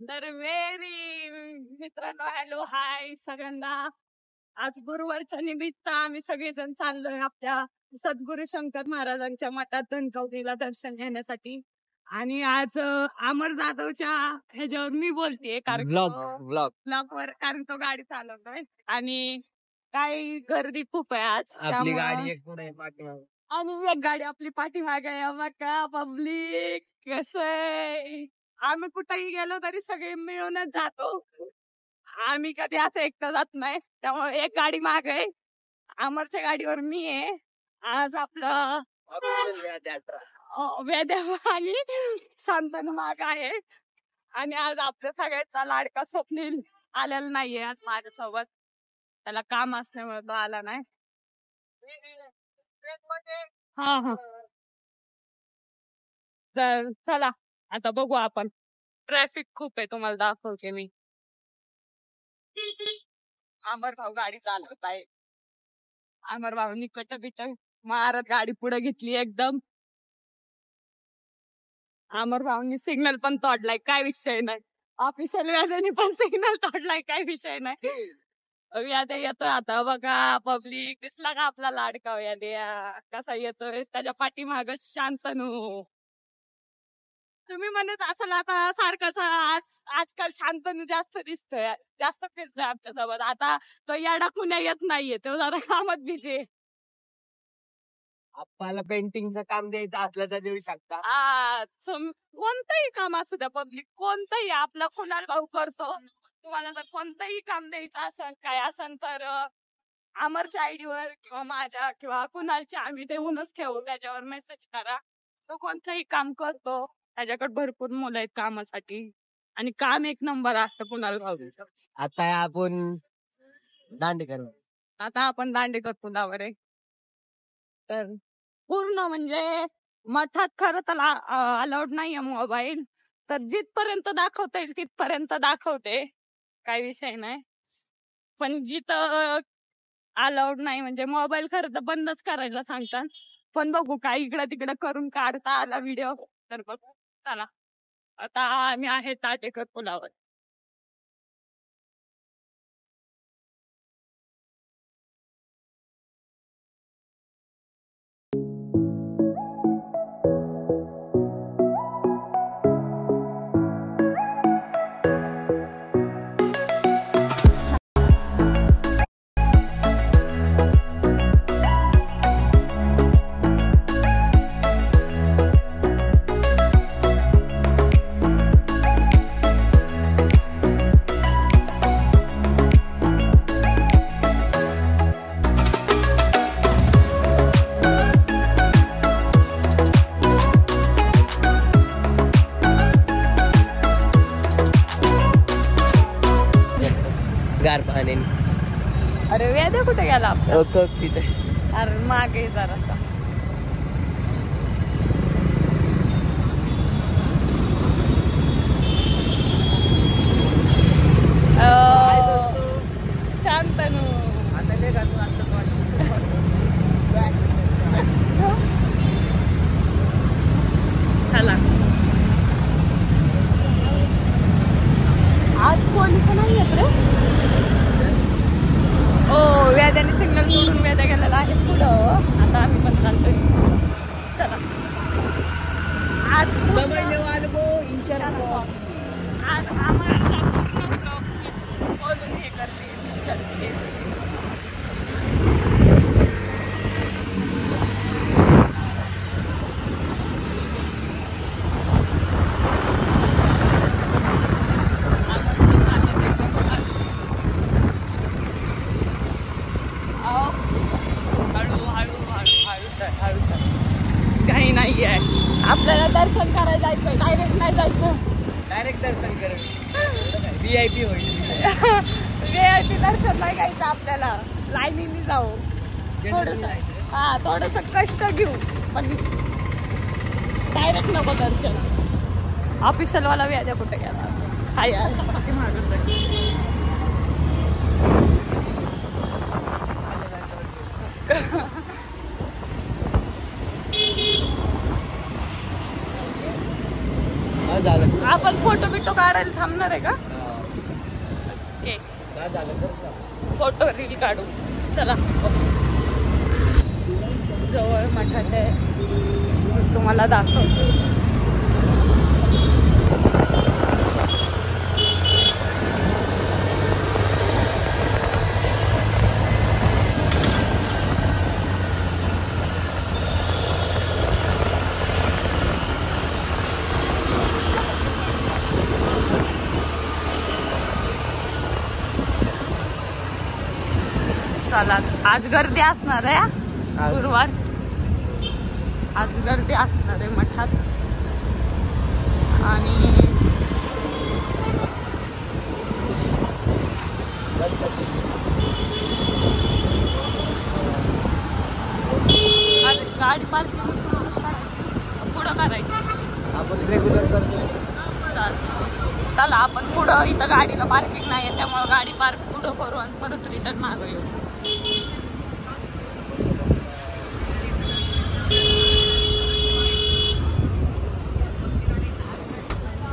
तर मित्रांनो, hello hi सगळ्यांना. आज गुरुवारच्या निमित्त आम्ही सगळेजण चाललोय आपल्या सद्गुरू शंकर महाराजांच्या मठात धनकवडीला दर्शन घेण्यासाठी. आणि आज अमर जाधवच्या ह्याच्यावर मी बोलतेय कारण ब्लॉग वर, कारण तो गाडी चालवतोय आणि काही गर्दी खूप आहे आज. आपली गाडी एक पुढे पाठीमागे आणि एक गाडी आपली पाठीमागे आहे. बघा पब्लिक कसं, आम्ही कुठेही गेलो तरी सगळे मिळूनच जातो. आम्ही कधी असं एकटं जात नाही. त्यामुळे एक गाडी माग आहे, अमरच्या गाडीवर मी आहे. आज आपलं वेद्या आणि शांतनु माग आहे. आणि आज आपल्या सगळ्यांचा लाडका स्वप्नील आलेला नाहीये आज माझ्यासोबत. त्याला काम असल्यामुळे तो आला नाही. हा तर चला आता बघू आपण. ट्रॅफिक खूप आहे, तुम्हाला दाखवते मी. अमर भाऊ गाडी चालवत आहे. अमर भाऊनी कट बिट मारत गाडी पुढे घेतली एकदम. अमर भाऊनी सिग्नल पण तोडलाय, काय विषय नाही. ऑफिशियल व्याजाने पण सिग्नल तोडलाय, काय विषय नाही. व्याद्या येतोय आता बघा पब्लिक. दिसला का आपला लाडका व्याद्या कसा येतोय? त्याच्या पाठीमाग शांतनु. तुम्ही म्हणत असाल आता सारखं आजकाल शांतनु जास्त दिसतोय, जास्त फिरतोय आमच्या सोबत. आता तो याडा कुण्या येत नाहीये, तो जरा कामात बिझी. आपल्याला पेंटिंगचं काम द्यायचं असलं तर देऊ शकता. कोणतंही काम असू द्या पब्लिक, कोणतंही. आपला कुणाल भाऊ करतो. तुम्हाला जर कोणतंही काम द्यायचं असेल, काय असेल तर अमरच्या आयडीवर किंवा माझ्या किंवा कुणालच्या आम्ही देऊनच ठेवू. त्याच्यावर मेसेज करा, तो कोणतंही काम करतो. त्याच्याकडे भरपूर मुलं आहेत कामासाठी आणि काम एक नंबर असतं कुणाल भाऊचं. आता आपण दांडेकर पुलावर आहे. तर पूर्ण म्हणजे मठात खरं तर अलाउड नाहीये मोबाईल. तर जिथपर्यंत दाखवता येईल तिथपर्यंत दाखवते, काही विषय नाही. पण जिथं अलाउड नाही म्हणजे मोबाईल खरं तर बंदच करायला सांगतात. पण बघू काय इकडं तिकडं करून काढता आला व्हिडिओ तर बघू. चला आता आम्ही आहे टाटेकर पुलावर. गार पाणी. अरे वेद्या कुठे गेला आपला? तिथे अरे मागे जरासा. शांतनु चला. आज पोलीस नाही येत रे. व्याद्याने सिग्नल तोडून व्याद्या गेलेला आहे पुढं. आता आम्ही पण चालतोय. चला आज आज आम्हाला बोलून हे करते. काही नाहीये, आपल्याला दर्शन करायला जायचं. डायरेक्ट नाही जायचं, डायरेक्ट दर्शन करेल. VIP होईल. VIP दर्शन नाही घ्यायचं आपल्याला, लाईनीने जाऊ. थोडस कष्ट घेऊ पण डायरेक्ट नको दर्शन. ऑफिशियल वाला व्याजा कुठे गेला? हाय झालं आपण फोटो बिटो काढायला थांबणार आहे का? ओके, फोटो रील काढू. चला, जवळ मठाचे आहे, तुम्हाला दाखवतो. चला, आज गर्दी असणार आहे हा? गुरुवार आज गर्दी असणार आहे मठात. आणि गाडी पार्किंग पुढं करायची. आपण रेग्युलर करतो. चला, आपण पुढं, इथं गाडीला पार्किंग नाही आहे त्यामुळे गाडी पार्क पुढं करू आणि परत रिटर्न मागं येऊ.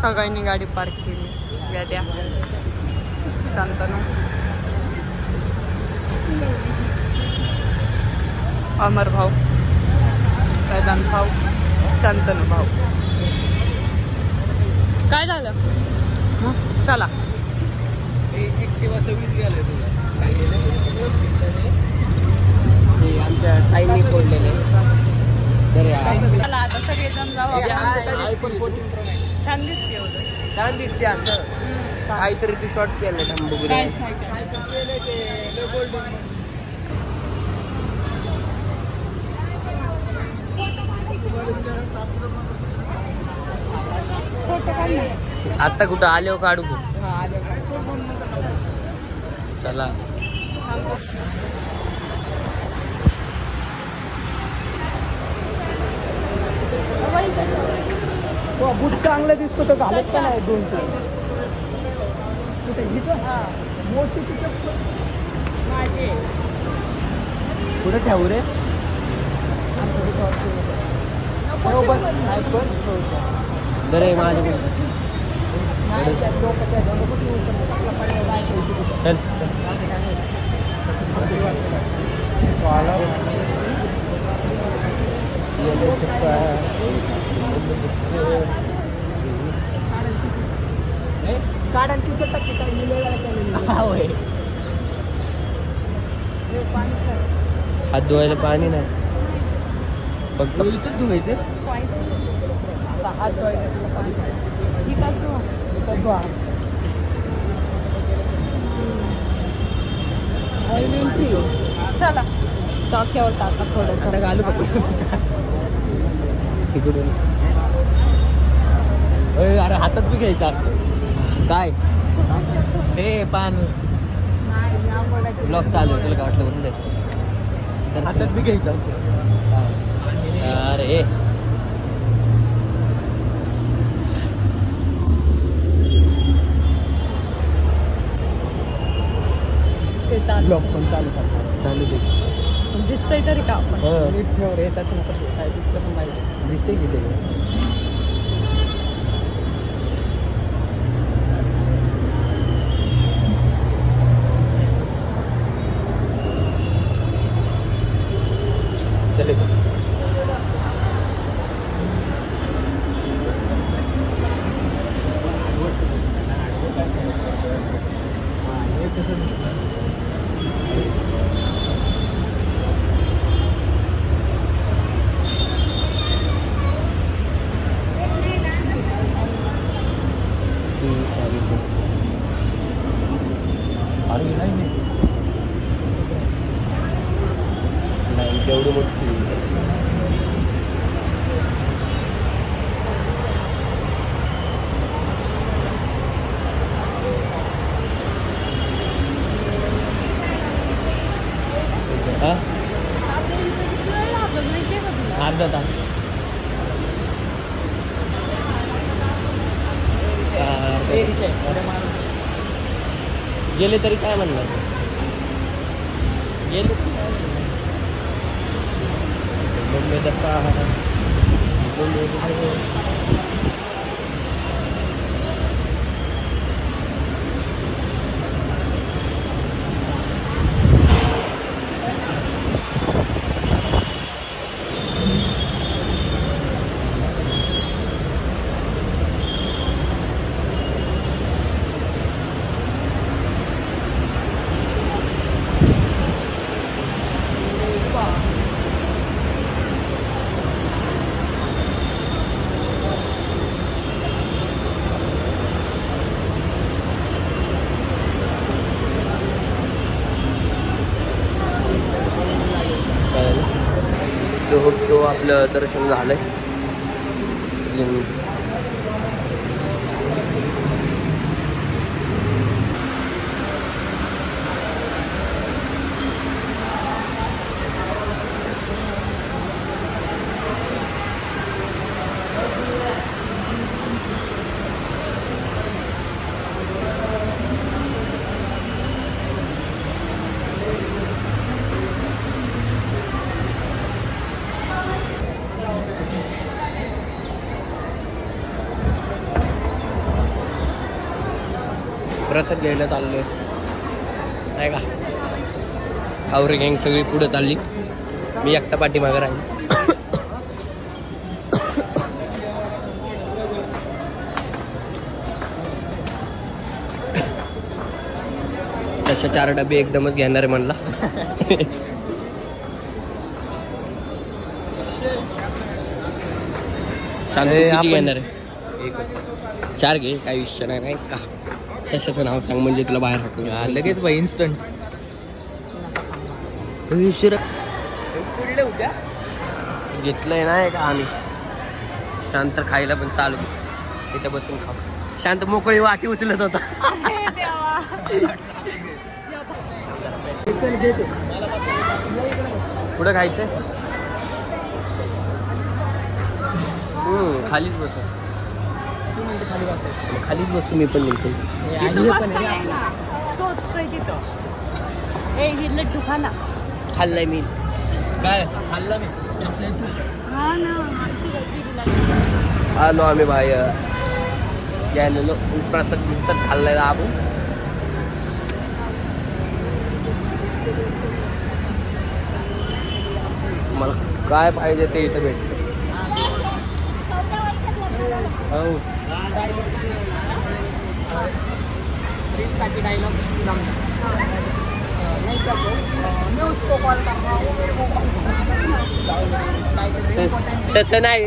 सगळ्यांनी गाडी पार्क केली. द्या शांतनु, अमर भाऊ, वेदांत भाऊ, शांतनु भाऊ. काय झालं? चला, आमच्या ताईंनी फोडलेले. चला आता सगळेजण जाऊ. छान दिसते होतं. छान दिसते असं काहीतरी तू शॉर्ट केलं बघू. आता कुठं आले हो काढू. चला, बूट चांगला दिसतो तर घालत का नाही 200 मोठीची चप्पल माझे पुढे ठेवू रे. बरे माझे काढायला ती शर्ट हात धुवायला पाणी नाही, फक्त इथंच धुवायचे. हात चला डोक्यावर टाका थोडंसं. घालू तिकडून. अरे हातात बी घ्यायचं असतं काय हे पान ब्लॉक चालू आहे, तुला काय वाटलं म्हणून तर हातात बी घ्यायचं असतं. अरे ते चालू ब्लॉक पण चालू करतात. चालूच आहे. दिसतंय तरी का आपण? नीट ठेव रे, तसं नको ठेवू. काय दिसलं पण नाही. दिसते की सगळं. चले नाही तेवढं मोठी अर्धा तास गेले तरी काय म्हणणार गेले मग सो आपलं दर्शन झालंय. प्रसाद घ्यायला चाललोय नाही का. आवरे गँग सगळी पुढे चालली, मी एकटा पाठीमागे राहील. तशा 4 डबे एकदमच घेणार आहे म्हणला. शांत किती घेणार आहे? 4 घे, काही विषय नाही का. सशाचं नाव सांग म्हणजे तुला बाहेर हाकून लगेच बाई इन्स्टंट. घेतलंय ना का आम्ही. शांत खायला पण चालू, इथं बसून खाऊ. शांत मोकळी वाटी उचलत होता. पुढं खायचंय. खालीच बसू. खालीच बसू मी पण बोलतो. लड्डू खा ना. खाल्लाय मी. काय खाल्लं मी. आलो आम्ही बाहेर गेलेलो. प्रसाद बिसाद खाल्लाय आपण. मला काय पाहिजे ते इथं भेटतं. हो तसं नाही.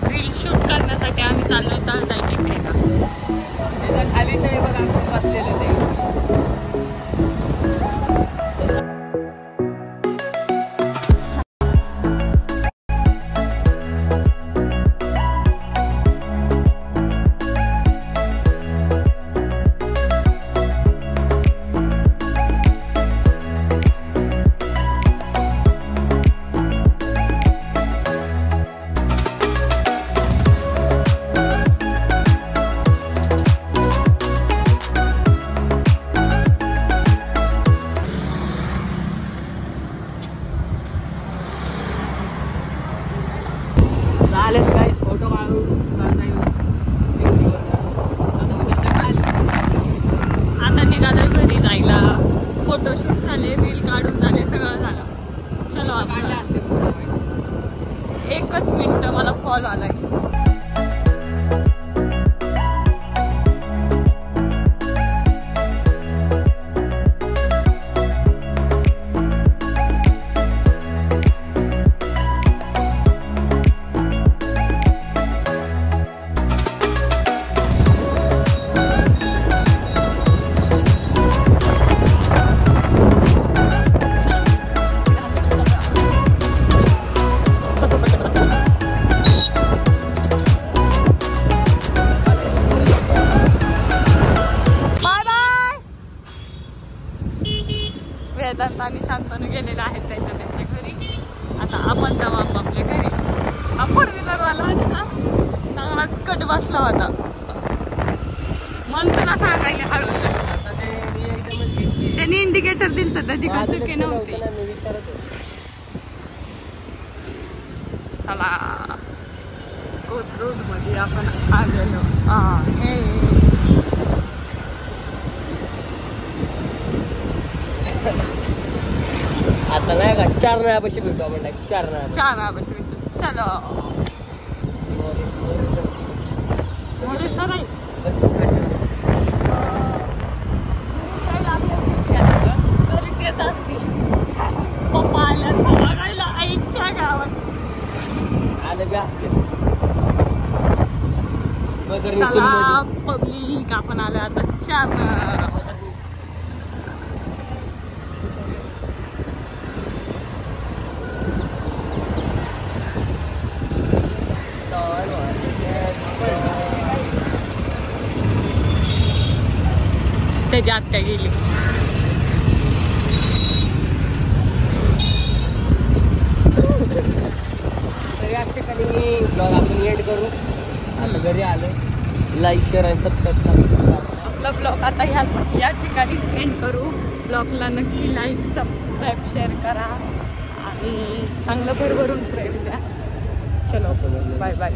रील शूट करण्यासाठी आम्ही चाललो तळजाई टेकडीला. खाली नाही बघ आपण बसलेलं ते. चालेल काय फोटो काढून आता निघालोय घरी जायला. फोटोशूट झाले, रील काढून झाले, सगळं झालं. चलो आता. 1च मिनिट मला कॉल आलाय. वेदांत आणि शांतनू गेलेले आहेत त्यांच्या घरी. आता आपण जाऊ आपल्या घरी. हा 4 व्हीलरवाला ना चांगलाच कट बसला होता. मन तुला सांगायला हळू. त्यांनी इंडिकेटर दिलं तर त्याची काय चुकी नव्हती. चला कोथरूड मध्ये आपण आलेलो आहे. आता नाही का 4 नळापाशी भेटू आपण नाही 4 नळा छान आहे बस भेटू. चलो मोरे सर आहे. तरीच येत असतील. पप्पा आल्यात बघायला आईच्या गावात. आलं बी असते चला पब्लिक आपण आलो आता छान. त्याची आत्या गेली. तरी या ठिकाणी ब्लॉग आपण एंड करू. आता घरी आलो. लाईक शेअर आणि सबस्क्राईब आपला ब्लॉग आता या ठिकाणीच एंड करू. ब्लॉगला नक्की लाईक सबस्क्राईब शेअर करा आणि चांगलं भरभरून प्रेम द्या. चलो बाय बाय.